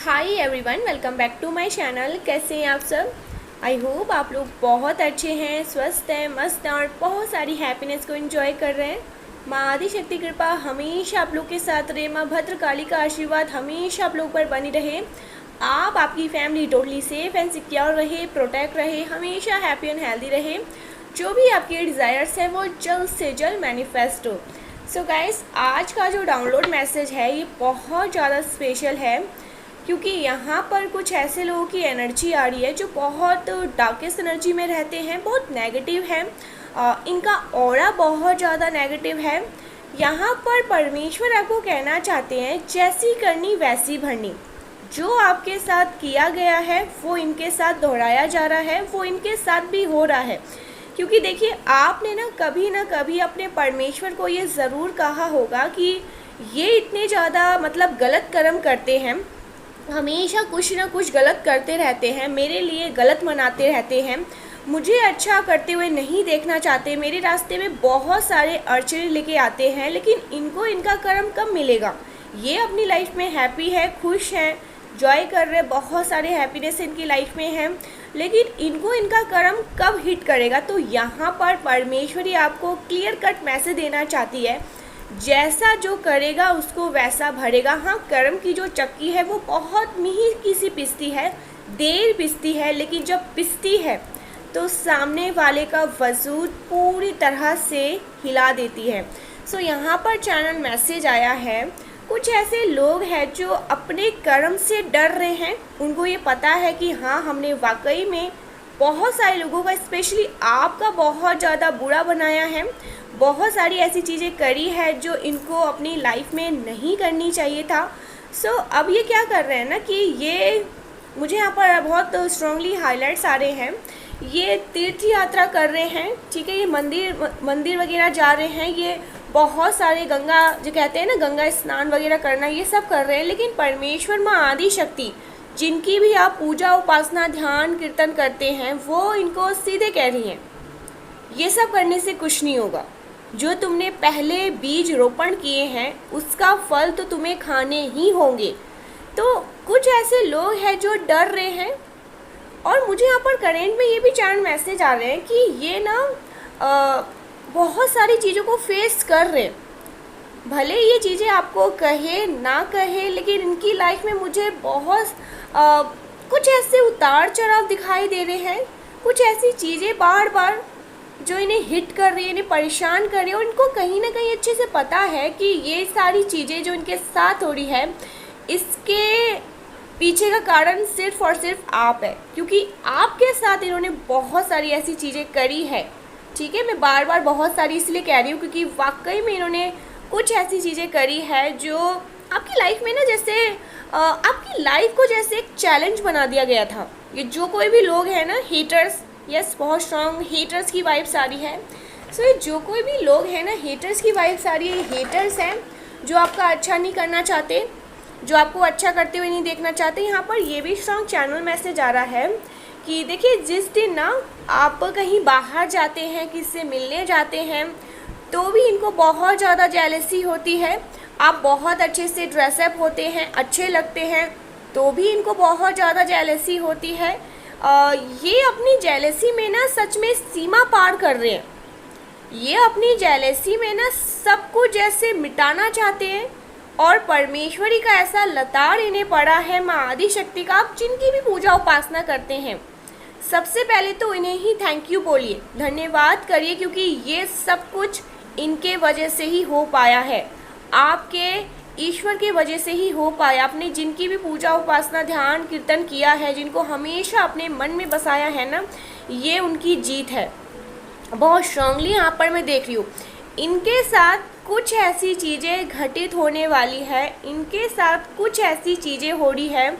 Hi everyone, welcome back to my channel. कैसे हैं आप सब? आई होप आप लोग बहुत अच्छे हैं, स्वस्थ हैं, मस्त हैं और बहुत सारी हैप्पीनेस को एंजॉय कर रहे हैं। माँ आदि शक्ति कृपा हमेशा आप लोग के साथ रहे। माँ भद्रकाली का आशीर्वाद हमेशा आप लोग पर बनी रहे। आप आपकी family totally safe and secure रहे, प्रोटेक्ट रहे, हमेशा हैप्पी एंड हेल्दी रहे। जो भी आपके डिज़ायर्स हैं वो जल्द से जल्द मैनिफेस्ट हो। सो गाइस, आज का जो डाउनलोड मैसेज है ये बहुत ज़्यादा स्पेशल है, क्योंकि यहाँ पर कुछ ऐसे लोगों की एनर्जी आ रही है जो बहुत डार्केस्ट एनर्जी में रहते हैं, बहुत नेगेटिव है। इनका ऑरा बहुत ज़्यादा नेगेटिव है। यहाँ पर परमेश्वर आपको कहना चाहते हैं, जैसी करनी वैसी भरनी। जो आपके साथ किया गया है वो इनके साथ दोहराया जा रहा है, वो इनके साथ भी हो रहा है। क्योंकि देखिए, आपने ना कभी अपने परमेश्वर को ये ज़रूर कहा होगा कि ये इतने ज़्यादा गलत कर्म करते हैं, हमेशा कुछ ना कुछ गलत करते रहते हैं, मेरे लिए गलत मनाते रहते हैं, मुझे अच्छा करते हुए नहीं देखना चाहते, मेरे रास्ते में बहुत सारे अड़चने लेके आते हैं, लेकिन इनको इनका कर्म कब मिलेगा? ये अपनी लाइफ में हैप्पी है, खुश हैं, जॉय कर रहे, बहुत सारे हैप्पीनेस इनकी लाइफ में है, लेकिन इनको इनका कर्म कब हिट करेगा? तो यहाँ पर परमेश्वरी आपको क्लियर कट मैसेज देना चाहती है, जैसा जो करेगा उसको वैसा भरेगा। हाँ, कर्म की जो चक्की है वो बहुत मिही सी पिसती है, देर पिसती है, लेकिन जब पिसती है तो सामने वाले का वजूद पूरी तरह से हिला देती है। सो यहाँ पर चैनल मैसेज आया है, कुछ ऐसे लोग हैं जो अपने कर्म से डर रहे हैं। उनको ये पता है कि हाँ, हमने वाकई में बहुत सारे लोगों का, स्पेशली आपका बहुत ज़्यादा बुरा बनाया है, बहुत सारी ऐसी चीज़ें करी है जो इनको अपनी लाइफ में नहीं करनी चाहिए था। सो अब ये क्या कर रहे हैं ना कि ये, मुझे यहाँ पर बहुत स्ट्रांगली हाईलाइट्स आ रहे हैं, ये तीर्थ यात्रा कर रहे हैं, ठीक है, ये मंदिर वगैरह जा रहे हैं, ये बहुत सारे गंगा, जो कहते हैं ना गंगा स्नान वगैरह करना, ये सब कर रहे हैं। लेकिन परमेश्वर माँ आदि शक्ति, जिनकी भी आप पूजा उपासना ध्यान कीर्तन करते हैं, वो इनको सीधे कह रही हैं, ये सब करने से कुछ नहीं होगा। जो तुमने पहले बीज रोपण किए हैं उसका फल तो तुम्हें खाने ही होंगे। तो कुछ ऐसे लोग हैं जो डर रहे हैं, और मुझे यहाँ पर करेंट में ये भी चैनल मैसेज आ रहे हैं कि ये ना बहुत सारी चीज़ों को फेस कर रहे हैं। भले ये चीज़ें आपको कहे ना कहे, लेकिन इनकी लाइफ में मुझे बहुत कुछ ऐसे उतार चढ़ाव दिखाई दे रहे हैं, कुछ ऐसी चीज़ें बार बार जो इन्हें हिट कर रही है, इन्हें परेशान कर रही है, और इनको कहीं ना कहीं अच्छे से पता है कि ये सारी चीज़ें जो इनके साथ हो रही है, इसके पीछे का कारण सिर्फ और सिर्फ आप है। क्योंकि आपके साथ इन्होंने बहुत सारी ऐसी चीज़ें करी है, ठीक है, मैं बार बार बहुत सारी इसलिए कह रही हूँ क्योंकि वाकई में इन्होंने कुछ ऐसी चीज़ें करी है जो आपकी लाइफ में ना, जैसे आपकी लाइफ को जैसे एक चैलेंज बना दिया गया था। ये जो कोई भी लोग हैं ना, हेटर्स, यस, बहुत स्ट्रॉन्ग हेटर्स की वाइब्स आ रही है। सो ये जो कोई भी लोग हैं ना, हेटर्स की वाइब्स आ रही है। हेटर्स हैं जो आपका अच्छा नहीं करना चाहते, जो आपको अच्छा करते हुए नहीं देखना चाहते। यहाँ पर ये भी स्ट्रॉन्ग चैनल मैसेज आ रहा है कि देखिए, जिस दिन ना आप कहीं बाहर जाते हैं, किसी से मिलने जाते हैं, तो भी इनको बहुत ज़्यादा जेलसी होती है। आप बहुत अच्छे से ड्रेसअप होते हैं, अच्छे लगते हैं, तो भी इनको बहुत ज़्यादा जेलसी होती है। ये अपनी जेलसी में ना सच में सीमा पार कर रहे हैं। ये अपनी जेलसी में ना सब कुछ जैसे मिटाना चाहते हैं, और परमेश्वरी का ऐसा लताड़ इन्हें पड़ा है, माँ आदि शक्ति का। आप जिनकी भी पूजा उपासना करते हैं, सबसे पहले तो इन्हें ही थैंक यू बोलिए, धन्यवाद करिए, क्योंकि ये सब कुछ इनके वजह से ही हो पाया है, आपके ईश्वर के वजह से ही हो पाया। आपने जिनकी भी पूजा उपासना ध्यान कीर्तन किया है, जिनको हमेशा अपने मन में बसाया है ना, ये उनकी जीत है। बहुत स्ट्रांगली यहाँ पर मैं देख रही हूँ, इनके साथ कुछ ऐसी चीज़ें घटित होने वाली है, इनके साथ कुछ ऐसी चीज़ें हो रही है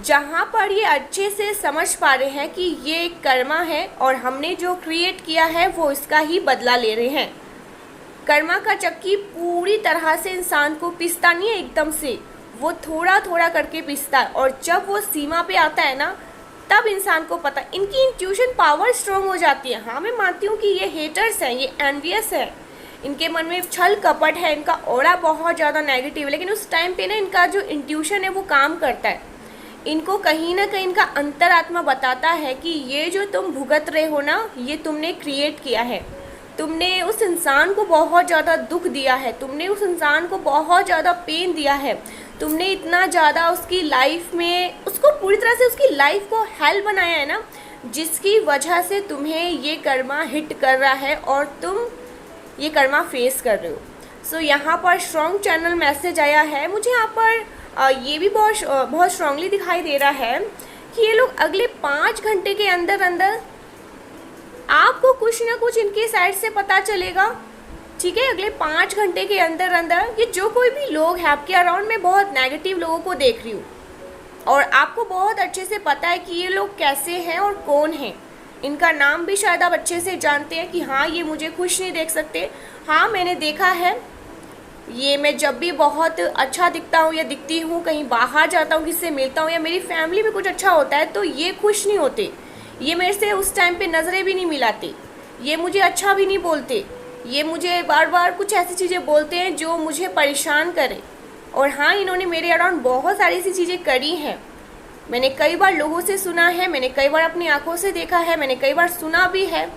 जहाँ पर ये अच्छे से समझ पा रहे हैं कि ये कर्मा है, और हमने जो क्रिएट किया है वो इसका ही बदला ले रहे हैं। कर्मा का चक्की पूरी तरह से इंसान को पिसता नहीं है एकदम से, वो थोड़ा थोड़ा करके पिसता है, और जब वो सीमा पे आता है ना, तब इंसान को पता, इनकी इंट्यूशन पावर स्ट्रॉन्ग हो जाती है। हाँ, मैं मानती हूँ कि ये हेटर्स हैं, ये एनवियस है, इनके मन में छल कपट है, इनका ऑरा बहुत ज़्यादा नेगेटिव है, लेकिन उस टाइम पे ना इनका जो इंट्यूशन है वो काम करता है। इनको कहीं ना कहीं इनका अंतरात्मा बताता है कि ये जो तुम भुगत रहे हो ना, ये तुमने क्रिएट किया है। तुमने उस इंसान को बहुत ज़्यादा दुख दिया है, तुमने उस इंसान को बहुत ज़्यादा पेन दिया है, तुमने इतना ज़्यादा उसकी लाइफ में उसको पूरी तरह से उसकी लाइफ को हेल बनाया है ना, जिसकी वजह से तुम्हें ये कर्मा हिट कर रहा है और तुम ये कर्मा फेस कर रहे हो। सो यहाँ पर स्ट्रॉन्ग चैनल मैसेज आया है मुझे। यहाँ पर ये भी बहुत स्ट्रांगली दिखाई दे रहा है कि ये लोग अगले 5 घंटे के अंदर अंदर आपको कुछ ना कुछ इनके साइड से पता चलेगा। ठीक है, अगले 5 घंटे के अंदर अंदर ये जो कोई भी लोग हैं आपके अराउंड, में बहुत नेगेटिव लोगों को देख रही हूँ और आपको बहुत अच्छे से पता है कि ये लोग कैसे हैं और कौन हैं। इनका नाम भी शायद आप अच्छे से जानते हैं कि हाँ ये मुझे खुश नहीं देख सकते। हाँ मैंने देखा है, ये मैं जब भी बहुत अच्छा दिखता हूँ या दिखती हूँ, कहीं बाहर जाता हूँ, किसी से मिलता हूँ या मेरी फैमिली में कुछ अच्छा होता है तो ये खुश नहीं होते, ये मेरे से उस टाइम पे नज़रें भी नहीं मिलाते, ये मुझे अच्छा भी नहीं बोलते, ये मुझे बार बार कुछ ऐसी चीज़ें बोलते हैं जो मुझे परेशान करें। और हाँ, इन्होंने मेरे अराउंड बहुत सारी ऐसी चीज़ें करी हैं। मैंने कई बार लोगों से सुना है, मैंने कई बार अपनी आंखों से देखा है, मैंने कई बार सुना भी है,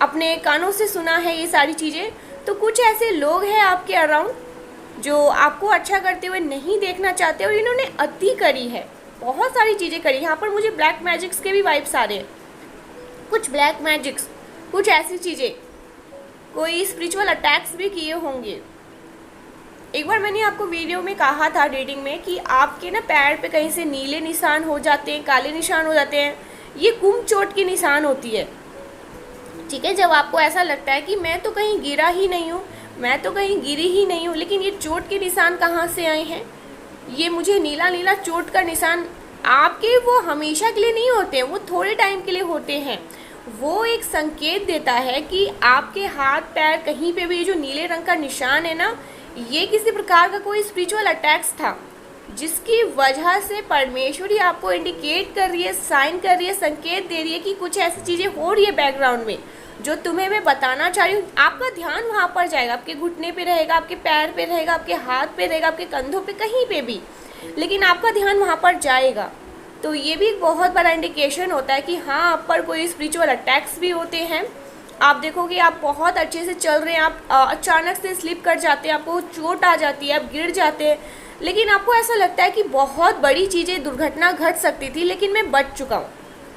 अपने कानों से सुना है ये सारी चीज़ें। तो कुछ ऐसे लोग हैं आपके अराउंड जो आपको अच्छा करते हुए नहीं देखना चाहते और इन्होंने अति करी है, बहुत सारी चीज़ें करी। यहाँ पर मुझे ब्लैक मैजिक्स के भी वाइब्स आ रहे हैं, कुछ ब्लैक मैजिक्स, कुछ ऐसी चीज़ें, कोई स्पिरिचुअल अटैक्स भी किए होंगे। एक बार मैंने आपको वीडियो में कहा था रीडिंग में कि आपके ना पैर पे कहीं से नीले निशान हो जाते हैं, काले निशान हो जाते हैं, ये कुंभ चोट की निशान होती है। ठीक है, जब आपको ऐसा लगता है कि मैं तो कहीं गिरा ही नहीं हूँ, मैं तो कहीं गिरी ही नहीं हूँ, लेकिन ये चोट के निशान कहाँ से आए हैं, ये मुझे नीला नीला चोट का निशान, आपके वो हमेशा के लिए नहीं होते हैं, वो थोड़े टाइम के लिए होते हैं। वो एक संकेत देता है कि आपके हाथ पैर कहीं पे भी जो नीले रंग का निशान है ना, ये किसी प्रकार का कोई स्पिरिचुअल अटैक्स था, जिसकी वजह से परमेश्वरी आपको इंडिकेट कर रही है, साइन कर रही है, संकेत दे रही है कि कुछ ऐसी चीज़ें हो रही है बैकग्राउंड में जो तुम्हें मैं बताना चाह रही हूँ। आपका ध्यान वहाँ पर जाएगा, आपके घुटने पे रहेगा, आपके पैर पे रहेगा, आपके हाथ पे रहेगा, आपके कंधों पे, कहीं पे भी, लेकिन आपका ध्यान वहाँ पर जाएगा। तो ये भी एक बहुत बड़ा इंडिकेशन होता है कि हाँ आप पर कोई स्पिरिचुअल अटैक्स भी होते हैं। आप देखोगे आप बहुत अच्छे से चल रहे हैं, आप अचानक से स्लिप कर जाते हैं, आपको चोट आ जाती है, आप गिर जाते हैं, लेकिन आपको ऐसा लगता है कि बहुत बड़ी चीज़ें, दुर्घटना घट सकती थी लेकिन मैं बच चुका हूँ,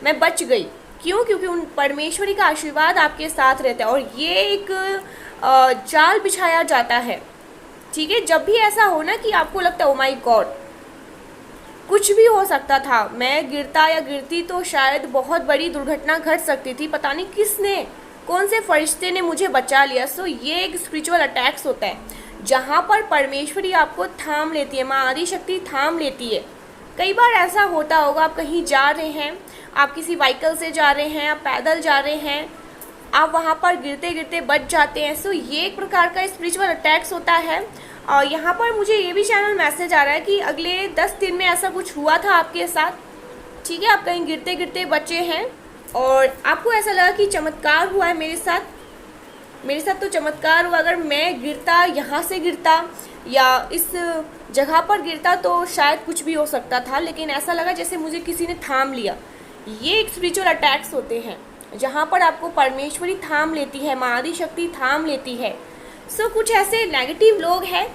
मैं बच गई। क्यों? क्योंकि उन परमेश्वरी का आशीर्वाद आपके साथ रहता है और ये एक जाल बिछाया जाता है। ठीक है, जब भी ऐसा हो ना कि आपको लगता है ओ माय गॉड कुछ भी हो सकता था, मैं गिरता या गिरती तो शायद बहुत बड़ी दुर्घटना घट सकती थी, पता नहीं किसने, कौन से फरिश्ते ने मुझे बचा लिया। सो ये एक स्पिरिचुअल अटैक्स होता है जहाँ पर परमेश्वरी आपको थाम लेती है, माँ आदि शक्ति थाम लेती है। कई बार ऐसा होता होगा, आप कहीं जा रहे हैं, आप किसी व्हीकल से जा रहे हैं, आप पैदल जा रहे हैं, आप वहाँ पर गिरते गिरते बच जाते हैं। सो ये एक प्रकार का स्पिरिचुअल अटैक्स होता है। और यहाँ पर मुझे ये भी चैनल मैसेज आ रहा है कि अगले 10 दिन में ऐसा कुछ हुआ था आपके साथ। ठीक है, आप कहीं गिरते गिरते बचे हैं और आपको ऐसा लगा कि चमत्कार हुआ है मेरे साथ तो चमत्कार हुआ। अगर मैं गिरता, यहाँ से गिरता या इस जगह पर गिरता तो शायद कुछ भी हो सकता था, लेकिन ऐसा लगा जैसे मुझे किसी ने थाम लिया। ये एक स्पिरिचुअल अटैक्स होते हैं जहाँ पर आपको परमेश्वरी थाम लेती है, माँ आदि शक्ति थाम लेती है। सो कुछ ऐसे नेगेटिव लोग हैं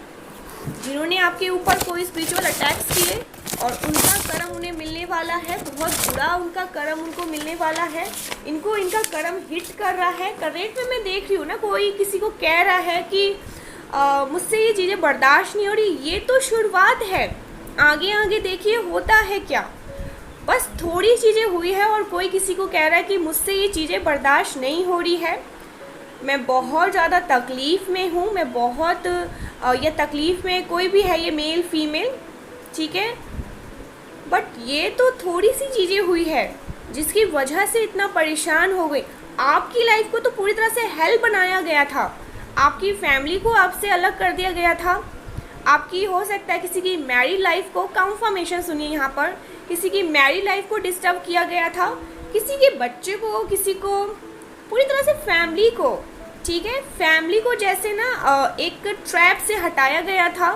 जिन्होंने आपके ऊपर कोई स्पिरिचुअल अटैक्स किए और उनका कर्म उन्हें मिलने वाला है, बहुत बुरा उनका कर्म उनको मिलने वाला है। इनको इनका कर्म हिट कर रहा है। करेक्ट में मैं देख रही हूँ ना, कोई किसी को कह रहा है कि मुझसे ये चीज़ें बर्दाश्त नहीं हो रही। ये तो शुरुआत है, आगे आगे देखिए होता है क्या। बस थोड़ी चीज़ें हुई है और कोई किसी को कह रहा है कि मुझसे ये चीज़ें बर्दाश्त नहीं हो रही है, मैं बहुत ज़्यादा तकलीफ़ में हूँ, मैं बहुत ये तकलीफ़ में, कोई भी है ये मेल फीमेल, ठीक है, बट ये तो थोड़ी सी चीज़ें हुई है जिसकी वजह से इतना परेशान हो गई। आपकी लाइफ को तो पूरी तरह से हेल बनाया गया था, आपकी फैमिली को आपसे अलग कर दिया गया था, आपकी हो सकता है किसी की मैरिड लाइफ को, कंफर्मेशन सुनिए यहाँ पर, किसी की मैरिड लाइफ को डिस्टर्ब किया गया था, किसी के बच्चे को, किसी को, पूरी तरह से फैमिली को, ठीक है, फैमिली को जैसे ना एक ट्रैप से हटाया गया था।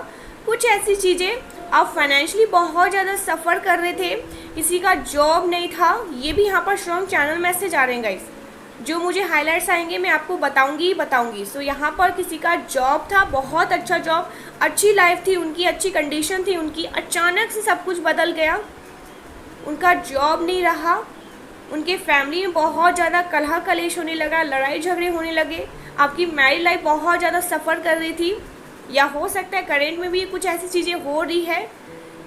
कुछ ऐसी चीज़ें, आप फाइनेंशियली बहुत ज़्यादा सफ़र कर रहे थे, किसी का जॉब नहीं था, ये भी यहाँ पर स्ट्रॉन्ग चैनल मैसेज आ रहे हैं गाइस। जो मुझे हाइलाइट्स आएंगे मैं आपको बताऊंगी। सो यहाँ पर किसी का जॉब था, बहुत अच्छा जॉब, अच्छी लाइफ थी उनकी, अच्छी कंडीशन थी उनकी, अचानक से सब कुछ बदल गया, उनका जॉब नहीं रहा, उनके फैमिली में बहुत ज़्यादा कलह कलेश होने लगा, लड़ाई झगड़े होने लगे, आपकी मैरिड लाइफ बहुत ज़्यादा सफ़र कर रही थी, या हो सकता है करेंट में भी कुछ ऐसी चीज़ें हो रही है।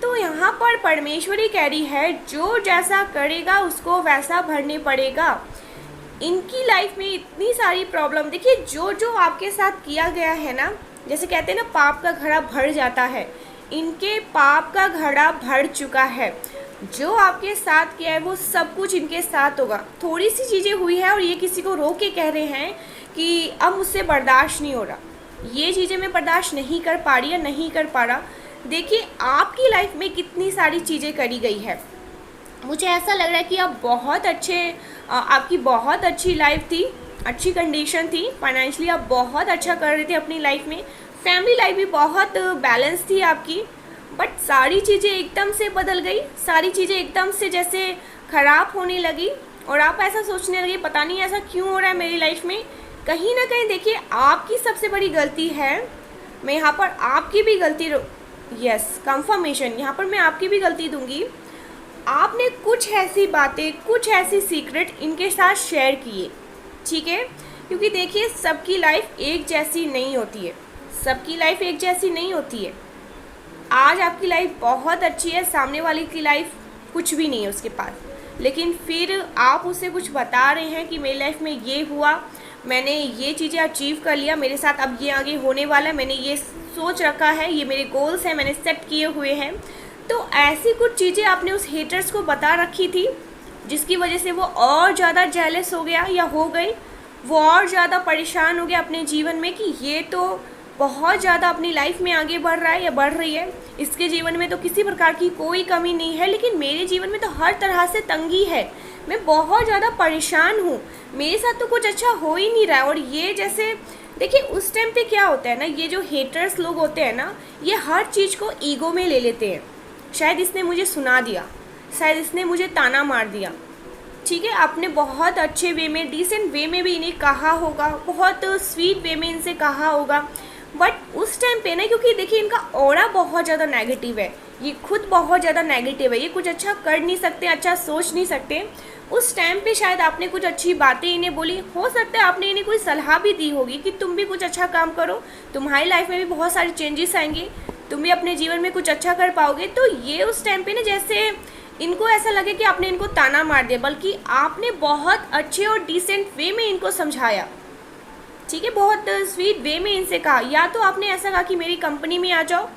तो यहाँ पर परमेश्वरी कह रही है, जो जैसा करेगा उसको वैसा भरने पड़ेगा। इनकी लाइफ में इतनी सारी प्रॉब्लम, देखिए जो जो आपके साथ किया गया है ना, जैसे कहते हैं ना पाप का घड़ा भर जाता है, इनके पाप का घड़ा भर चुका है। जो आपके साथ किया है वो सब कुछ इनके साथ होगा। थोड़ी सी चीज़ें हुई है और ये किसी को रोक के कह रहे हैं कि अब मुझसे बर्दाश्त नहीं हो रहा, ये चीज़ें मैं बर्दाश्त नहीं कर पा रही या नहीं कर पा रहा। देखिए आपकी लाइफ में कितनी सारी चीज़ें करी गई है, मुझे ऐसा लग रहा है कि आप बहुत अच्छे, आपकी बहुत अच्छी लाइफ थी, अच्छी कंडीशन थी, फाइनेंशियली आप बहुत अच्छा कर रहे थे अपनी लाइफ में, फैमिली लाइफ भी बहुत बैलेंस थी आपकी। बट सारी चीज़ें एकदम से बदल गई, सारी चीज़ें एकदम से जैसे ख़राब होने लगी और आप ऐसा सोचने लगे पता नहीं ऐसा क्यों हो रहा है मेरी लाइफ में। कहीं ना कहीं देखिए आपकी सबसे बड़ी गलती है, मैं यहाँ पर आपकी भी गलती, यस कंफर्मेशन, यहाँ पर मैं आपकी भी गलती दूंगी। आपने कुछ ऐसी बातें, कुछ ऐसी सीक्रेट इनके साथ शेयर किए, ठीक है, क्योंकि देखिए सबकी लाइफ एक जैसी नहीं होती है, सबकी लाइफ एक जैसी नहीं होती है। आज आपकी लाइफ बहुत अच्छी है, सामने वाले की लाइफ कुछ भी नहीं है उसके पास, लेकिन फिर आप उससे कुछ बता रहे हैं कि मेरी लाइफ में ये हुआ, मैंने ये चीज़ें अचीव कर लिया, मेरे साथ अब ये आगे होने वाला है, मैंने ये सोच रखा है, ये मेरे गोल्स हैं, मैंने सेट किए हुए हैं। तो ऐसी कुछ चीज़ें आपने उस हेटर्स को बता रखी थी, जिसकी वजह से वो और ज़्यादा जेलस हो गया या हो गई, वो और ज़्यादा परेशान हो गया अपने जीवन में कि ये तो बहुत ज़्यादा अपनी लाइफ में आगे बढ़ रहा है या बढ़ रही है, इसके जीवन में तो किसी प्रकार की कोई कमी नहीं है, लेकिन मेरे जीवन में तो हर तरह से तंगी है, मैं बहुत ज़्यादा परेशान हूँ, मेरे साथ तो कुछ अच्छा हो ही नहीं रहा है। और ये जैसे देखिए उस टाइम पे क्या होता है ना, ये जो हेटर्स लोग होते हैं ना, ये हर चीज़ को ईगो में ले लेते हैं, शायद इसने मुझे सुना दिया, शायद इसने मुझे ताना मार दिया, ठीक है, आपने बहुत अच्छे वे में, डिसेंट वे में भी इन्हें कहा होगा, बहुत स्वीट वे में इनसे कहा होगा, बट उस टाइम पे ना, क्योंकि देखिए इनका ऑरा बहुत ज़्यादा नेगेटिव है, ये खुद बहुत ज़्यादा नेगेटिव है, ये कुछ अच्छा कर नहीं सकते, अच्छा सोच नहीं सकते। उस टाइम पे शायद आपने कुछ अच्छी बातें इन्हें बोली, हो सकता है आपने इन्हें कोई सलाह भी दी होगी कि तुम भी कुछ अच्छा काम करो, तुम्हारी लाइफ में भी बहुत सारे चेंजेस आएंगे, तुम भी अपने जीवन में कुछ अच्छा कर पाओगे। तो ये उस टाइम पे ना जैसे इनको ऐसा लगे कि आपने इनको ताना मार दिया, बल्कि आपने बहुत अच्छे और डिसेंट वे में इनको समझाया, ठीक है, बहुत स्वीट वे में इनसे कहा। या तो आपने ऐसा कहा कि मेरी कंपनी में आ जाओ,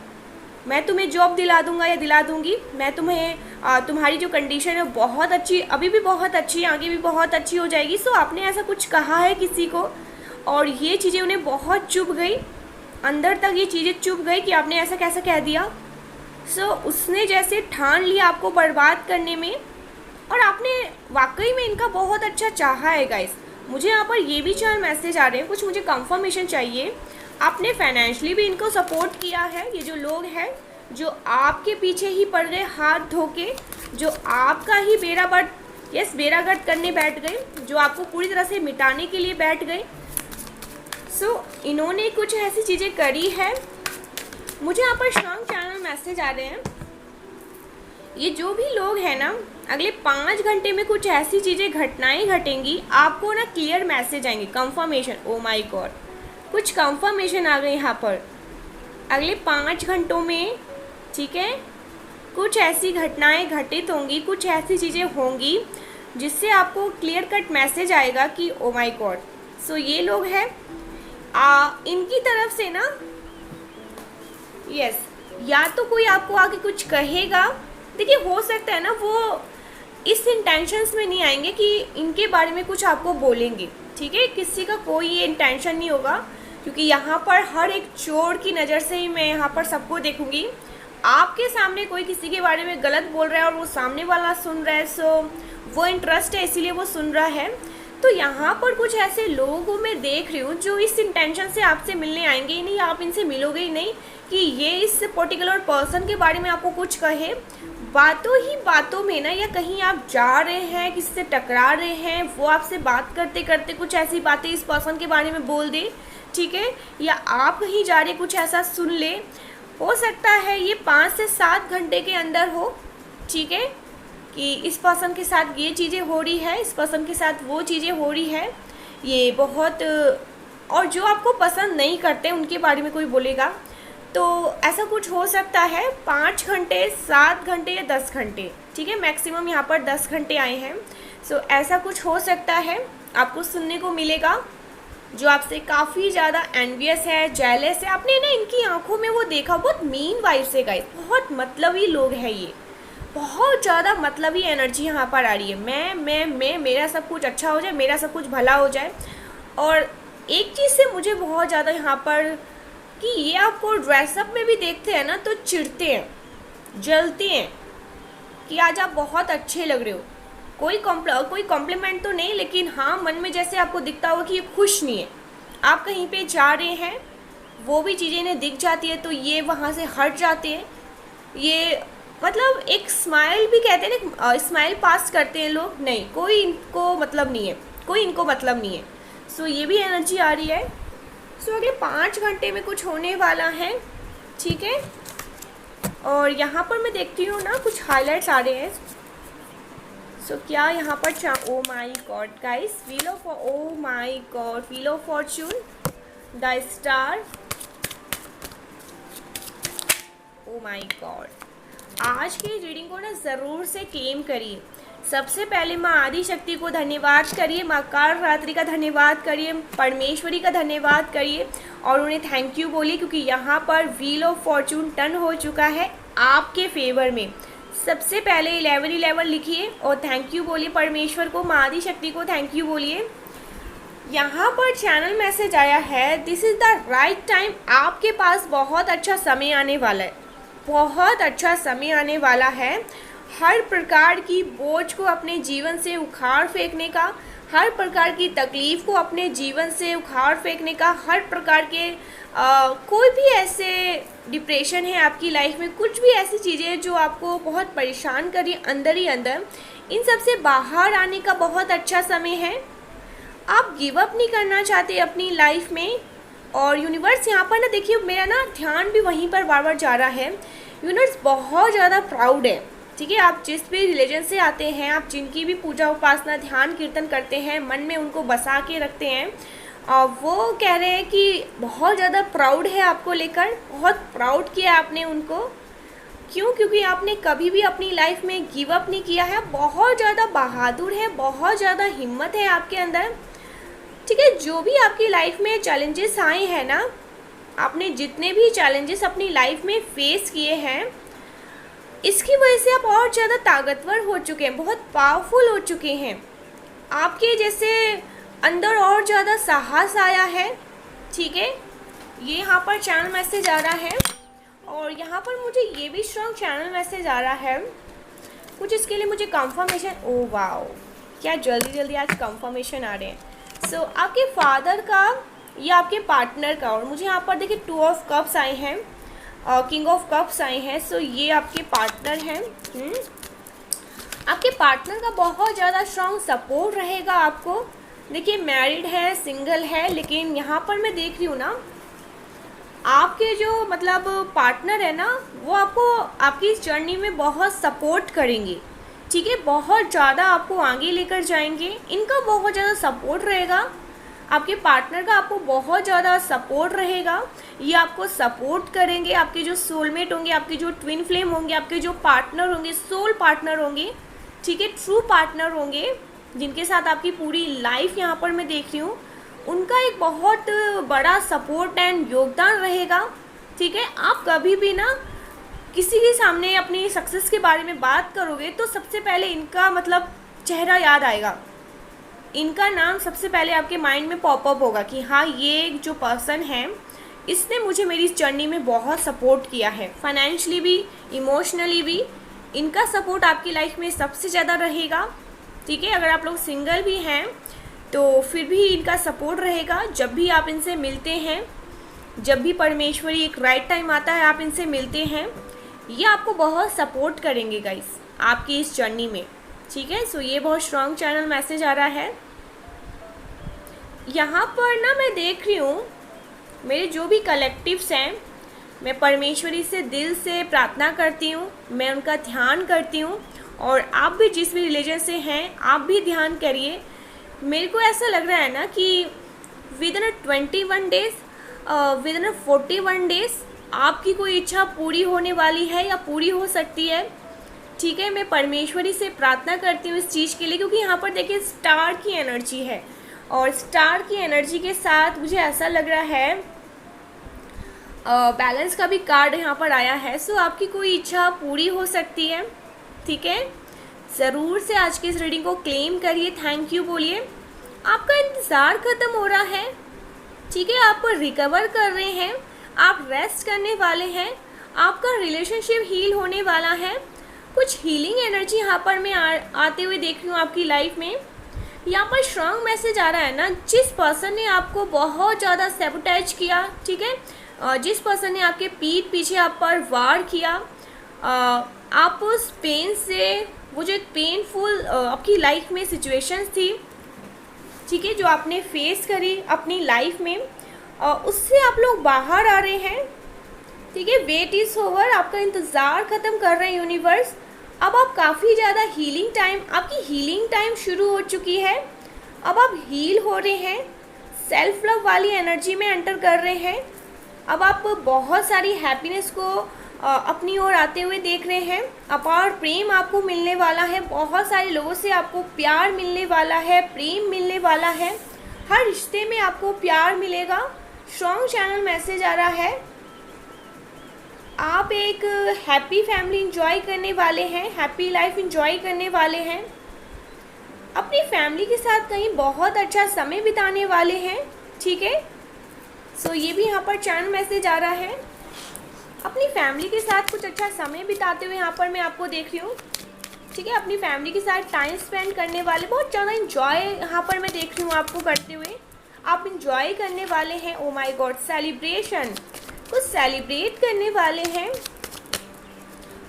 मैं तुम्हें जॉब दिला दूंगा या दिला दूंगी, मैं तुम्हें तुम्हारी जो कंडीशन है बहुत अच्छी, अभी भी बहुत अच्छी, आगे भी बहुत अच्छी हो जाएगी। सो आपने ऐसा कुछ कहा है किसी को, और ये चीज़ें उन्हें बहुत चुभ गई, अंदर तक ये चीज़ें चुभ गई कि आपने ऐसा कैसा कह दिया। सो उसने जैसे ठान लिया आपको बर्बाद करने में, और आपने वाकई में इनका बहुत अच्छा चाहा है गाइस। मुझे यहाँ पर ये भी 4 मैसेज आ रहे हैं, कुछ मुझे कंफर्मेशन चाहिए। आपने फाइनेंशियली भी इनको सपोर्ट किया है, ये जो लोग हैं जो आपके पीछे ही पड़ गए हाथ धो के, जो आपका ही बेरागर्द करने बैठ गए, जो आपको पूरी तरह से मिटाने के लिए बैठ गए। सो इन्होंने कुछ ऐसी चीज़ें करी है। मुझे यहाँ पर स्ट्रॉन्ग चैनल मैसेज आ रहे हैं, ये जो भी लोग हैं ना, अगले 5 घंटे में कुछ ऐसी चीज़ें घटनाएं घटेंगी, आपको ना क्लियर मैसेज आएंगे, कंफर्मेशन। ओ माय गॉड, कुछ कंफर्मेशन आ गई यहाँ पर अगले 5 घंटों में, ठीक है, कुछ ऐसी घटनाएं घटित होंगी, कुछ ऐसी चीज़ें होंगी जिससे आपको क्लियर कट मैसेज आएगा कि ओ माय गॉड। सो ये लोग हैं, इनकी तरफ से ना, यस, या तो कोई आपको आगे कुछ कहेगा, देखिए हो सकता है ना वो इस इंटेंशंस में नहीं आएंगे कि इनके बारे में कुछ आपको बोलेंगे, ठीक है, किसी का कोई ये इंटेंशन नहीं होगा, क्योंकि यहाँ पर हर एक चोर की नज़र से ही मैं यहाँ पर सबको देखूंगी। आपके सामने कोई किसी के बारे में गलत बोल रहा है और वो सामने वाला सुन रहा है, सो वो इंटरेस्ट है इसीलिए वो सुन रहा है। तो यहाँ पर कुछ ऐसे लोगों में देख रही हूँ जो इस इंटेंशन से आपसे मिलने आएंगे ही नहीं, आप इनसे मिलोगे ही नहीं कि ये इस पर्टिकुलर पर्सन के बारे में आपको कुछ कहे। बातों ही बातों में ना, या कहीं आप जा रहे हैं, किसी से टकरा रहे हैं, वो आपसे बात करते करते कुछ ऐसी बातें इस पर्सन के बारे में बोल दे, ठीक है, या आप कहीं जा रहे कुछ ऐसा सुन ले। हो सकता है ये 5 से 7 घंटे के अंदर हो, ठीक है, कि इस पर्सन के साथ ये चीज़ें हो रही है, इस पर्सन के साथ वो चीज़ें हो रही है, ये बहुत। और जो आपको पसंद नहीं करते उनके बारे में कोई बोलेगा, तो ऐसा कुछ हो सकता है 5 घंटे, 7 घंटे या 10 घंटे, ठीक है, मैक्सिमम यहाँ पर 10 घंटे आए हैं। सो ऐसा कुछ हो सकता है, आपको सुनने को मिलेगा जो आपसे काफ़ी ज़्यादा एनवियस है, जेलस है। आपने ना इनकी आंखों में वो देखा, बहुत मीन वाइब से गाइस, बहुत मतलबी लोग हैं ये, बहुत ज़्यादा मतलबी एनर्जी यहाँ पर आ रही है। मैं मेरा सब कुछ अच्छा हो जाए, मेरा सब कुछ भला हो जाए। और एक चीज़ से मुझे बहुत ज़्यादा यहाँ पर कि ये आपको ड्रेसअप में भी देखते हैं ना तो चिढ़ते हैं, जलते हैं कि आज आप बहुत अच्छे लग रहे हो। कोई कॉम्प्लीमेंट तो नहीं, लेकिन हाँ मन में जैसे आपको दिखता होगा कि ये खुश नहीं है। आप कहीं पे जा रहे हैं, वो भी चीज़ें इन्हें दिख जाती है तो ये वहाँ से हट जाते हैं। ये मतलब एक स्माइल भी कहते हैं ना, स्माइल पास करते हैं लोग, नहीं कोई इनको मतलब नहीं है, कोई इनको मतलब नहीं है। सो ये भी एनर्जी आ रही है। सो अगले 5 घंटे में कुछ होने वाला है, ठीक है। और यहाँ पर मैं देखती हूँ ना कुछ हाइलाइट्स आ रहे हैं। सो क्या यहाँ पर oh my God guys, wheel of, oh my God, wheel of fortune, the star, oh my God. आज की रीडिंग को ना ज़रूर से क्लेम करिए। सबसे पहले माँ आदि शक्ति को धन्यवाद करिए, माँ काल रात्रि का धन्यवाद करिए, परमेश्वरी का धन्यवाद करिए और उन्हें थैंक यू बोलिए, क्योंकि यहाँ पर व्हील ऑफ फॉर्चून टर्न हो चुका है आपके फेवर में। सबसे पहले 1111 लिखिए और थैंक यू बोलिए परमेश्वर को, माँ आदि शक्ति को थैंक यू बोलिए। यहाँ पर चैनल मैसेज आया है, this is the right time. आपके पास बहुत अच्छा समय आने वाला है, बहुत अच्छा समय आने वाला है। हर प्रकार की बोझ को अपने जीवन से उखाड़ फेंकने का, हर प्रकार की तकलीफ़ को अपने जीवन से उखाड़ फेंकने का, हर प्रकार के कोई भी ऐसे डिप्रेशन है आपकी लाइफ में, कुछ भी ऐसी चीज़ें जो आपको बहुत परेशान कर रही अंदर ही अंदर, इन सब से बाहर आने का बहुत अच्छा समय है। आप गिव अप नहीं करना चाहते अपनी लाइफ में। और यूनिवर्स यहाँ पर ना देखिए, मेरा ना ध्यान भी वहीं पर बार बार जा रहा है। यूनिवर्स बहुत ज़्यादा प्राउड है, ठीक है। आप जिस भी रिलीजन से आते हैं, आप जिनकी भी पूजा उपासना ध्यान कीर्तन करते हैं, मन में उनको बसा के रखते हैं, और वो कह रहे हैं कि बहुत ज़्यादा प्राउड है आपको लेकर, बहुत प्राउड किया आपने उनको। क्यों? क्योंकि आपने कभी भी अपनी लाइफ में गिव अप नहीं किया है। बहुत ज़्यादा बहादुर है, बहुत ज़्यादा हिम्मत है आपके अंदर, ठीक है। जो भी आपकी लाइफ में चैलेंजेस आए हैं ना, आपने जितने भी चैलेंजेस अपनी लाइफ में फेस किए हैं, इसकी वजह से आप और ज़्यादा ताकतवर हो चुके हैं, बहुत पावरफुल हो चुके हैं। आपके जैसे अंदर और ज़्यादा साहस आया है, ठीक है। ये यहाँ पर चैनल मैसेज आ रहा है। और यहाँ पर मुझे ये भी स्ट्रॉन्ग चैनल मैसेज आ रहा है कुछ, इसके लिए मुझे कंफर्मेशन, ओ वाओ, क्या जल्दी जल्दी आज कंफर्मेशन आ रहे हैं। सो आपके फादर का या आपके पार्टनर का, और मुझे यहाँ पर देखिए 2 ऑफ कप्स आए हैं, किंग ऑफ कप्स आए हैं। सो ये आपके पार्टनर हैं। आपके पार्टनर का बहुत ज़्यादा स्ट्रॉन्ग सपोर्ट रहेगा आपको। देखिए मैरिड है, सिंगल है, लेकिन यहाँ पर मैं देख रही हूँ ना, आपके जो मतलब पार्टनर है ना, वो आपको आपकी इस जर्नी में बहुत सपोर्ट करेंगे, ठीक है। बहुत ज़्यादा आपको आगे लेकर जाएंगे, इनका बहुत ज़्यादा सपोर्ट रहेगा। आपके पार्टनर का आपको बहुत ज़्यादा सपोर्ट रहेगा, ये आपको सपोर्ट करेंगे। आपके जो सोलमेट होंगे, आपके जो ट्विन फ्लेम होंगे, आपके जो पार्टनर होंगे, सोल पार्टनर होंगे, ठीक है, ट्रू पार्टनर होंगे, जिनके साथ आपकी पूरी लाइफ यहाँ पर मैं देख रही हूँ, उनका एक बहुत बड़ा सपोर्ट एंड योगदान रहेगा, ठीक है। आप कभी भी ना किसी के सामने अपनी सक्सेस के बारे में बात करोगे तो सबसे पहले इनका मतलब चेहरा याद आएगा, इनका नाम सबसे पहले आपके माइंड में पॉपअप होगा कि हाँ, ये जो पर्सन है, इसने मुझे मेरी इस जर्नी में बहुत सपोर्ट किया है, फाइनेंशियली भी, इमोशनली भी। इनका सपोर्ट आपकी लाइफ में सबसे ज़्यादा रहेगा, ठीक है। अगर आप लोग सिंगल भी हैं तो फिर भी इनका सपोर्ट रहेगा। जब भी आप इनसे मिलते हैं, जब भी परमेश्वरी एक राइट टाइम आता है आप इनसे मिलते हैं, ये आपको बहुत सपोर्ट करेंगे गाइस आपकी इस जर्नी में, ठीक है। सो ये बहुत स्ट्रॉन्ग चैनल मैसेज आ रहा है। यहाँ पर ना मैं देख रही हूँ मेरे जो भी कलेक्टिव्स हैं, मैं परमेश्वरी से दिल से प्रार्थना करती हूँ, मैं उनका ध्यान करती हूँ, और आप भी जिस भी रिलीजन से हैं आप भी ध्यान करिए। मेरे को ऐसा लग रहा है ना कि विदिन 21 डेज़, विदिन 41 डेज़ आपकी कोई इच्छा पूरी होने वाली है या पूरी हो सकती है, ठीक है। मैं परमेश्वरी से प्रार्थना करती हूँ इस चीज़ के लिए, क्योंकि यहाँ पर देखिए स्टार की एनर्जी है, और स्टार की एनर्जी के साथ मुझे ऐसा लग रहा है बैलेंस का भी कार्ड यहाँ पर आया है। सो आपकी कोई इच्छा पूरी हो सकती है, ठीक है। ज़रूर से आज की इस रीडिंग को क्लेम करिए, थैंक यू बोलिए। आपका इंतज़ार ख़त्म हो रहा है, ठीक है। आप रिकवर कर रहे हैं, आप रेस्ट करने वाले हैं, आपका रिलेशनशिप हील होने वाला है। कुछ हीलिंग एनर्जी यहाँ पर मैं आते हुए देख रही हूँ आपकी लाइफ में। यहाँ पर स्ट्रॉन्ग मैसेज आ रहा है ना, जिस पर्सन ने आपको बहुत ज़्यादा सैबोटेज किया, ठीक है, जिस पर्सन ने आपके पीठ पीछे आप पर वार किया, आप उस पेन से, वो जो एक पेनफुल आपकी लाइफ में सिचुएशंस थी, ठीक है, जो आपने फेस करी अपनी लाइफ में, उससे आप लोग बाहर आ रहे हैं, ठीक है। वेट इज़ ओवर, आपका इंतज़ार ख़त्म कर रहे हैं यूनिवर्स। अब आप काफ़ी ज़्यादा हीलिंग टाइम, आपकी हीलिंग टाइम शुरू हो चुकी है। अब आप हील हो रहे हैं, सेल्फ लव वाली एनर्जी में एंटर कर रहे हैं। अब आप बहुत सारी हैप्पीनेस को अपनी ओर आते हुए देख रहे हैं। अपार प्रेम आपको मिलने वाला है, बहुत सारे लोगों से आपको प्यार मिलने वाला है, प्रेम मिलने वाला है, हर रिश्ते में आपको प्यार मिलेगा। स्ट्रॉन्ग चैनल मैसेज आ रहा है, आप एक हैप्पी फैमिली इंजॉय करने वाले हैं, हैप्पी लाइफ इंजॉय करने वाले हैं, अपनी फैमिली के साथ कहीं बहुत अच्छा समय बिताने वाले हैं, ठीक है। सो ये भी यहाँ पर चैनल मैसेज आ रहा है, अपनी फैमिली के साथ कुछ अच्छा समय बिताते हुए यहाँ पर मैं आपको देख रही हूँ, ठीक है। अपनी फैमिली के साथ टाइम स्पेंड करने वाले, बहुत ज़्यादा इंजॉय यहाँ पर मैं देख रही हूँ आपको करते हुए, आप इंजॉय करने वाले हैं। ओ माय गॉड, सेलिब्रेशन, कुछ सेलिब्रेट करने वाले हैं।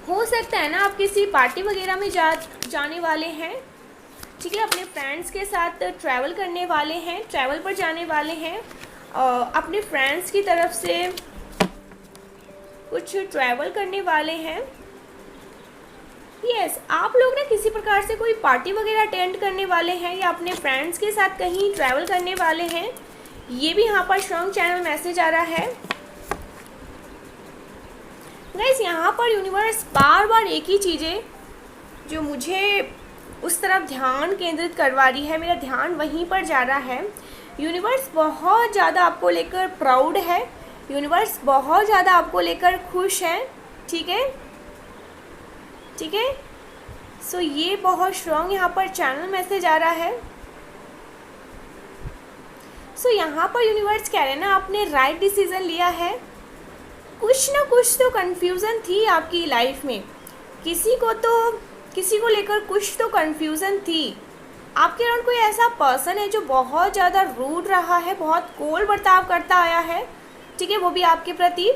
हो सकता है ना आप किसी पार्टी वगैरह में जाने वाले हैं, ठीक है। अपने फ्रेंड्स के साथ ट्रैवल करने वाले हैं, ट्रैवल पर जाने वाले हैं, अपने फ्रेंड्स की तरफ से कुछ ट्रैवल करने वाले हैं। यस, आप लोग ना किसी प्रकार से कोई पार्टी वगैरह अटेंड करने वाले हैं या अपने फ्रेंड्स के साथ कहीं ट्रैवल करने वाले हैं। ये भी यहाँ पर स्ट्रॉन्ग चैनल मैसेज आ रहा है। गाइस, यहाँ पर यूनिवर्स बार बार एक ही चीज़ें जो मुझे उस तरफ ध्यान केंद्रित करवा रही है, मेरा ध्यान वहीं पर जा रहा है। यूनिवर्स बहुत ज़्यादा आपको लेकर प्राउड है, यूनिवर्स बहुत ज़्यादा आपको लेकर खुश है, ठीक है, ठीक है। सो ये बहुत स्ट्रॉन्ग यहाँ पर चैनल मैसेज आ रहा है। सो यहाँ पर यूनिवर्स कह रहे हैं ना, आपने राइट डिसीज़न लिया है। कुछ ना कुछ तो कन्फ्यूज़न थी आपकी लाइफ में, किसी को लेकर कुछ तो कन्फ्यूज़न थी। आपके अराउंड कोई ऐसा पर्सन है जो बहुत ज़्यादा रूड रहा है, बहुत कोल्ड बर्ताव करता आया है, ठीक है, वो भी आपके प्रति।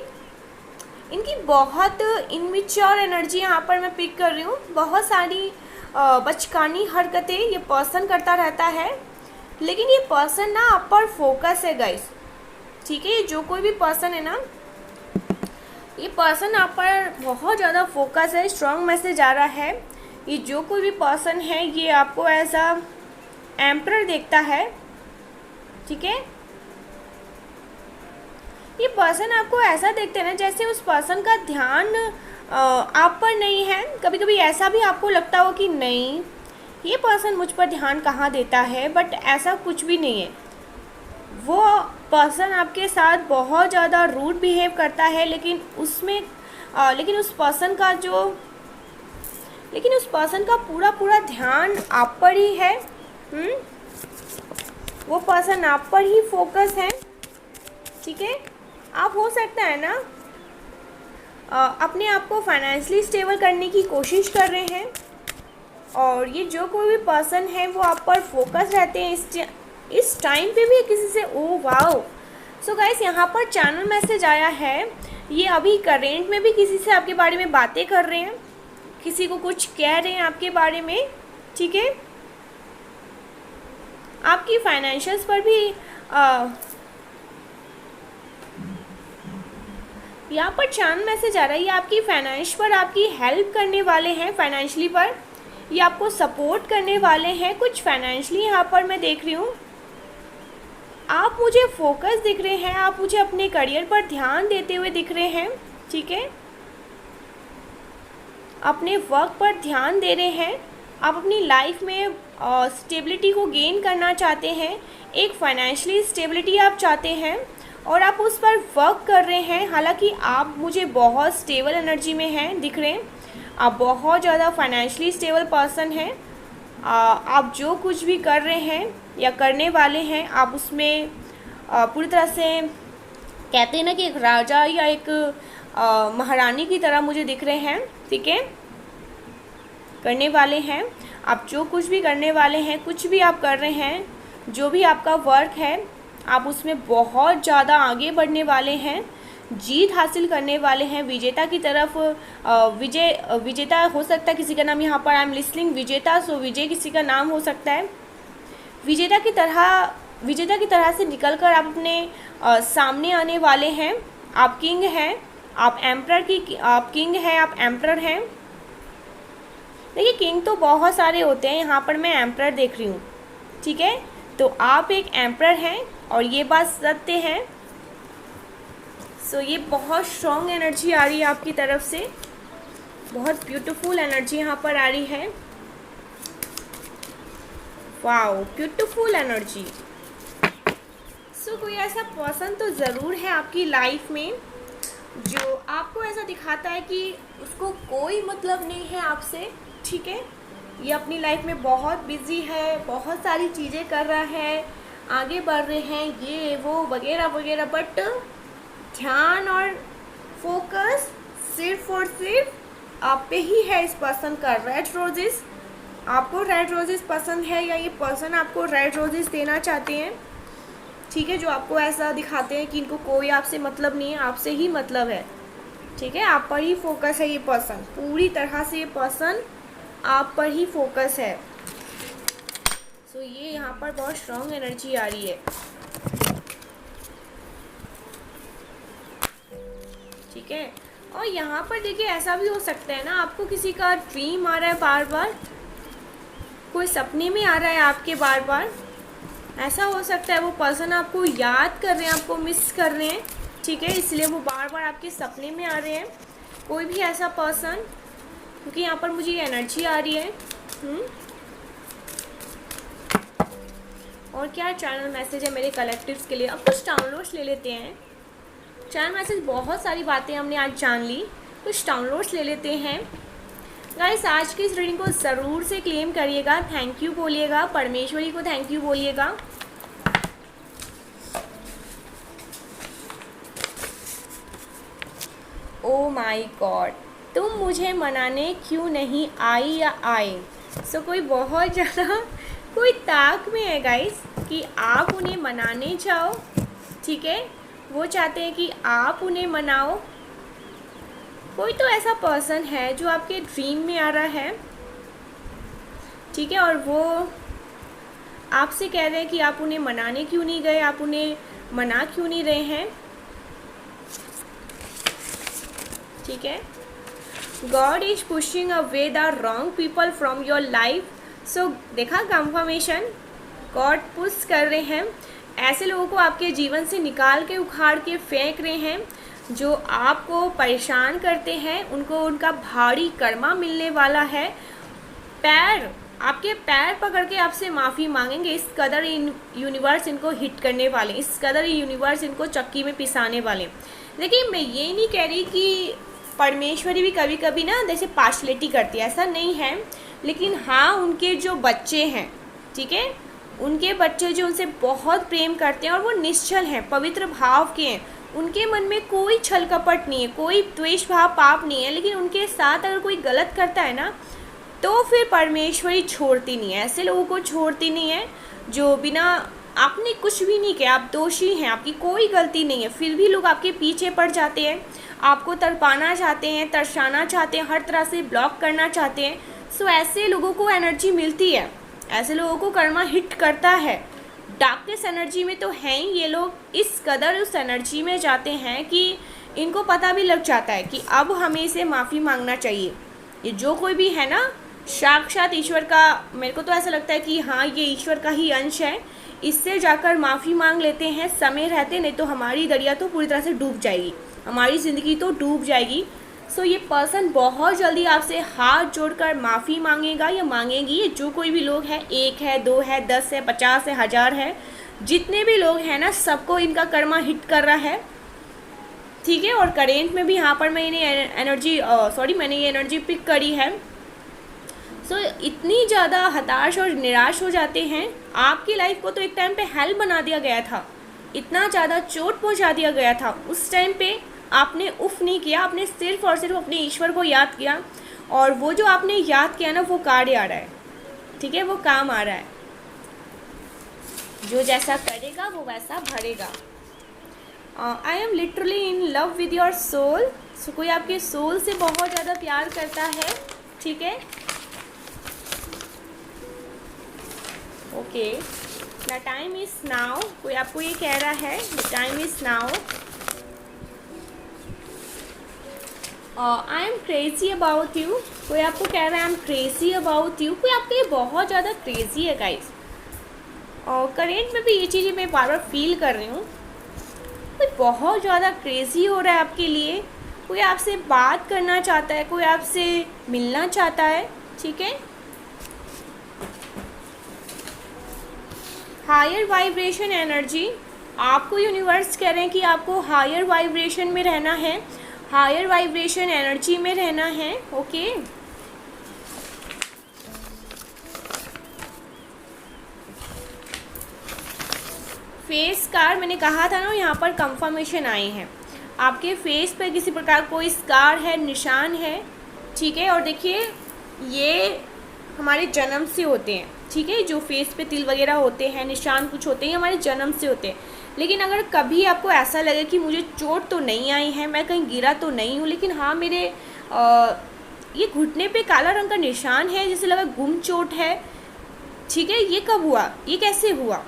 इनकी बहुत इनमेच्योर एनर्जी यहाँ पर मैं पिक कर रही हूँ, बहुत सारी बचकानी हरकतें ये पर्सन करता रहता है, लेकिन ये पर्सन ना आप पर फोकस है गाइस, ठीक है। जो कोई भी पर्सन है ना, ये पर्सन आप पर बहुत ज़्यादा फोकस है। स्ट्रॉन्ग मैसेज आ रहा है, ये जो कोई भी पर्सन है ये आपको एज अ एम्परर देखता है, ठीक है। ये पर्सन आपको ऐसा देखते हैं ना जैसे उस पर्सन का ध्यान आप पर नहीं है। कभी कभी ऐसा भी आपको लगता हो कि नहीं, ये पर्सन मुझ पर ध्यान कहाँ देता है, बट ऐसा कुछ भी नहीं है। वो पर्सन आपके साथ बहुत ज़्यादा रूड बिहेव करता है, लेकिन उस पर्सन का पूरा ध्यान आप पर ही है। वो पर्सन आप पर ही फोकस है, ठीक है। आप हो सकता है ना अपने आप को फाइनेंशियली स्टेबल करने की कोशिश कर रहे हैं, और ये जो कोई भी पर्सन है वो आप पर फोकस रहते हैं इस टाइम पे भी किसी से, ओ वाओ। सो गाइस यहाँ पर चैनल मैसेज आया है, ये अभी करेंट में भी किसी से आपके बारे में बातें कर रहे हैं, किसी को कुछ कह रहे हैं आपके बारे में, ठीक है। आपकी फाइनेंशियल्स पर भी यहाँ पर चैनल मैसेज आ रहा है, ये आपकी फाइनेंस पर आपकी हेल्प करने वाले हैं, फाइनेंशियली पर ये आपको सपोर्ट करने वाले हैं कुछ फाइनेंशियली। यहाँ पर मैं देख रही हूँ आप मुझे फोकस दिख रहे हैं, आप मुझे अपने करियर पर ध्यान देते हुए दिख रहे हैं, ठीक है। अपने वर्क पर ध्यान दे रहे हैं, आप अपनी लाइफ में स्टेबिलिटी को गेन करना चाहते हैं, एक फाइनेंशियली स्टेबिलिटी आप चाहते हैं और आप उस पर वर्क कर रहे हैं। हालांकि आप मुझे बहुत स्टेबल एनर्जी में हैं दिख रहे हैं, आप बहुत ज़्यादा फाइनेंशियली स्टेबल पर्सन हैं। आप जो कुछ भी कर रहे हैं या करने वाले हैं, आप उसमें पूरी तरह से कहते हैं ना कि एक राजा या एक महारानी की तरह मुझे दिख रहे हैं, ठीक है। करने वाले हैं, आप जो कुछ भी करने वाले हैं, कुछ भी आप कर रहे हैं, जो भी आपका वर्क है, आप उसमें बहुत ज़्यादा आगे बढ़ने वाले हैं, जीत हासिल करने वाले हैं, विजेता की तरफ। विजेता हो सकता है किसी का नाम, यहाँ पर आई एम लिस्टिंग विजेता, सो विजय किसी का नाम हो सकता है। विजेता की तरह से निकलकर आप अपने सामने आने वाले हैं। आप किंग हैं, आप एम्परर की, आप किंग हैं, आप एम्परर हैं। देखिए किंग तो बहुत सारे होते हैं, यहाँ पर मैं एम्परर देख रही हूँ, ठीक है। तो आप एक एम्परर हैं और ये बात सत्य है। सो ये बहुत स्ट्रॉन्ग एनर्जी आ रही है आपकी तरफ से, बहुत ब्यूटीफुल एनर्जी यहाँ पर आ रही है। Wow, beautiful energy. सो कोई ऐसा पर्सन तो ज़रूर है आपकी लाइफ में जो आपको ऐसा दिखाता है कि उसको कोई मतलब नहीं है आपसे, ठीक है। ये अपनी लाइफ में बहुत बिजी है, बहुत सारी चीज़ें कर रहा है, आगे बढ़ रहे हैं, ये वो वगैरह वगैरह, बट ध्यान और फोकस सिर्फ और सिर्फ आप पे ही है। इस पर्सन का रेड रोजेस, आपको रेड रोजेस पसंद है या ये पर्सन आपको रेड रोजेस देना चाहते हैं, ठीक है। जो आपको ऐसा दिखाते हैं कि इनको कोई आपसे मतलब नहीं है, आपसे ही मतलब है, ठीक है। आप पर ही फोकस है ये पर्सन, पूरी तरह से ये पर्सन आप पर ही फोकस है। सो ये यहाँ पर बहुत स्ट्रॉन्ग एनर्जी आ रही है, ठीक है। और यहाँ पर देखिए ऐसा भी हो सकता है ना, आपको किसी का ड्रीम आ रहा है बार बार, कोई सपने में आ रहा है आपके बार बार, ऐसा हो सकता है वो पर्सन आपको याद कर रहे हैं, आपको मिस कर रहे हैं, ठीक है, इसलिए वो बार बार आपके सपने में आ रहे हैं। कोई भी ऐसा पर्सन, क्योंकि यहाँ पर मुझे ये एनर्जी आ रही है। और क्या चैनल मैसेज है मेरे कलेक्टिव्स के लिए? अब कुछ डाउनलोड्स ले लेते हैं। चैनल मैसेज, बहुत सारी बातें हमने आज जान ली, कुछ डाउनलोड्स ले लेते हैं। गाइस आज की इस रीडिंग को ज़रूर से क्लेम करिएगा, थैंक यू बोलिएगा, परमेश्वरी को थैंक यू बोलिएगा। ओ माय गॉड, तुम मुझे मनाने क्यों नहीं आई या आए? सो कोई बहुत ज़्यादा कोई ताक में है गाइस कि आप उन्हें मनाने जाओ, ठीक है। वो चाहते हैं कि आप उन्हें मनाओ। कोई तो ऐसा पर्सन है जो आपके ड्रीम में आ रहा है, ठीक है, और वो आपसे कह रहे हैं कि आप उन्हें मनाने क्यों नहीं गए, आप उन्हें मना क्यों नहीं रहे हैं, ठीक है। God is pushing away the wrong people from your life. So देखा कंफर्मेशन, गॉड पुश कर रहे हैं, ऐसे लोगों को आपके जीवन से निकाल के उखाड़ के फेंक रहे हैं जो आपको परेशान करते हैं। उनको उनका भारी कर्मा मिलने वाला है। आपके पैर पकड़ के आपसे माफ़ी मांगेंगे, इस कदर यूनिवर्स इनको हिट करने वाले, इस कदर यूनिवर्स इनको चक्की में पिसाने वाले। देखिए मैं ये नहीं कह रही कि परमेश्वरी भी कभी कभी ना जैसे पार्शलिटी करती है, ऐसा नहीं है, लेकिन हाँ उनके जो बच्चे हैं, ठीक है, उनके बच्चे जो उनसे बहुत प्रेम करते हैं और वो निश्चल हैं, पवित्र भाव के हैं, उनके मन में कोई छल कपट नहीं है, कोई द्वेष भाव पाप नहीं है, लेकिन उनके साथ अगर कोई गलत करता है ना तो फिर परमेश्वरी छोड़ती नहीं है, ऐसे लोगों को छोड़ती नहीं है जो बिना आपने कुछ भी नहीं किया, आप दोषी हैं, आपकी कोई गलती नहीं है, फिर भी लोग आपके पीछे पड़ जाते हैं, आपको तड़पाना चाहते हैं, तरसाना चाहते हैं, हर तरह से ब्लॉक करना चाहते हैं। सो ऐसे लोगों को एनर्जी मिलती है, ऐसे लोगों को कर्मा हिट करता है। डार्कनेस एनर्जी में तो हैं ही ये लोग, इस कदर उस एनर्जी में जाते हैं कि इनको पता भी लग जाता है कि अब हमें इसे माफ़ी मांगना चाहिए। ये जो कोई भी है ना, साक्षात ईश्वर का, मेरे को तो ऐसा लगता है कि हाँ ये ईश्वर का ही अंश है, इससे जाकर माफ़ी मांग लेते हैं समय रहते, नहीं तो हमारी दरिया तो पूरी तरह से डूब जाएगी, हमारी ज़िंदगी तो डूब जाएगी। सो ये पर्सन बहुत जल्दी आपसे हाथ जोड़कर माफ़ी मांगेगा या मांगेगी। ये जो कोई भी लोग हैं, 1 है, 2 है, 10 है, 50 है, 1000 है, जितने भी लोग हैं ना, सबको इनका कर्मा हिट कर रहा है, ठीक है। और करेंट में भी यहाँ पर मैंने ये एनर्जी पिक करी है। सो इतनी ज़्यादा हताश और निराश हो जाते हैं। आपकी लाइफ को तो एक टाइम पे हेल बना दिया गया था, इतना ज़्यादा चोट पहुँचा दिया गया था, उस टाइम पे आपने उफ नहीं किया, आपने सिर्फ और सिर्फ अपने ईश्वर को याद किया, और वो जो आपने याद किया ना, वो कार्य आ रहा है, ठीक है, वो काम आ रहा है। जो जैसा करेगा वो वैसा भरेगा। I am literally in love with your soul. So कोई आपके सोल से बहुत ज़्यादा प्यार करता है, ठीक है। Okay, the time is now. कोई आपको ये कह रहा है the time is now. I am crazy about you. कोई आपको कह रहा है I am crazy about you. कोई आपके लिए बहुत ज़्यादा क्रेजी है गाइस। और करेंट में भी ये चीज़ें मैं बार बार फील कर रही हूँ, कोई बहुत ज़्यादा क्रेजी हो रहा है आपके लिए। कोई आपसे बात करना चाहता है, कोई आपसे मिलना चाहता है, ठीक है। हायर वाइब्रेशन एनर्जी, आपको यूनिवर्स कह रहे हैं कि आपको हायर वाइब्रेशन में रहना है, हायर वाइब्रेशन एनर्जी में रहना है, ओके। फेस स्कार, मैंने कहा था ना, यहाँ पर कंफर्मेशन आए हैं, आपके फेस पर किसी प्रकार कोई स्कार है, निशान है, ठीक है। और देखिए ये हमारे जन्म से होते हैं, ठीक है, जो फेस पे तिल वगैरह होते हैं, निशान कुछ होते हैं, हमारे जन्म से होते हैं। लेकिन अगर कभी आपको ऐसा लगे कि मुझे चोट तो नहीं आई है, मैं कहीं गिरा तो नहीं हूँ, लेकिन हाँ मेरे ये घुटने पे काला रंग का निशान है, जैसे लगा गुम चोट है, ठीक है। ये कब हुआ, ये कैसे हुआ?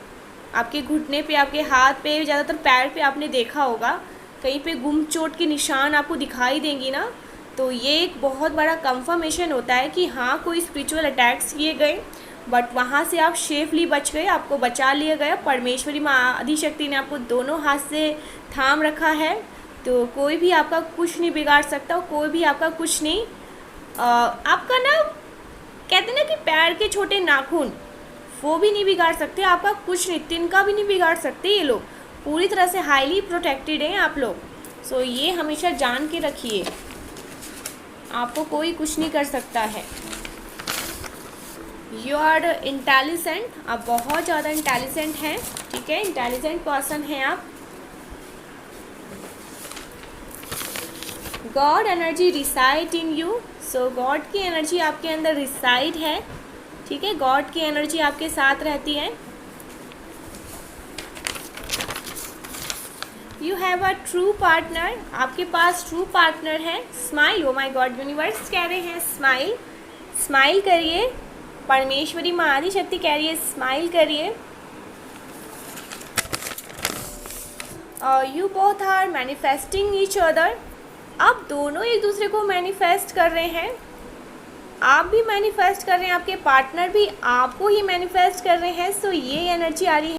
आपके घुटने पे, आपके हाथ पे, ज़्यादातर पैर पे आपने देखा होगा कहीं पे गुम चोट के निशान आपको दिखाई देंगी ना, तो ये एक बहुत बड़ा कंफर्मेशन होता है कि हाँ कोई स्पिरिचुअल अटैक्स किए गए, बट वहाँ से आप सेफली बच गए, आपको बचा लिया गया। परमेश्वरी माँ आदिशक्ति ने आपको दोनों हाथ से थाम रखा है, तो कोई भी आपका कुछ नहीं बिगाड़ सकता, कोई भी आपका कुछ नहीं। आपका ना, कहते ना कि पैर के छोटे नाखून, वो भी नहीं बिगाड़ सकते आपका कुछ नहीं, तिनका भी नहीं बिगाड़ सकते। ये लोग पूरी तरह से हाईली प्रोटेक्टेड हैं आप लोग। सो ये हमेशा जान के रखिए, आपको कोई कुछ नहीं कर सकता है। यू आर इंटेलिजेंट, आप बहुत ज़्यादा इंटेलिजेंट हैं, ठीक है, इंटेलिजेंट पर्सन हैं आप। God energy reside in you. So God की एनर्जी आपके अंदर रिसाइड है, ठीक है, गॉड की एनर्जी आपके साथ रहती है। You have a true partner, आपके पास ट्रू पार्टनर है। Smile, oh my God, universe कह रहे हैं स्माइल, स्माइल करिए। परमेश्वरी माँ आदिशक्ति कह रही है स्माइल करिए। You both are manifesting each other, आप दोनों एक दूसरे को मैनिफेस्ट कर रहे हैं, आप भी मैनिफेस्ट कर रहे हैं, आपके पार्टनर भी आपको ही मैनिफेस्ट कर रहे हैं। सो ये एनर्जी आ रही है।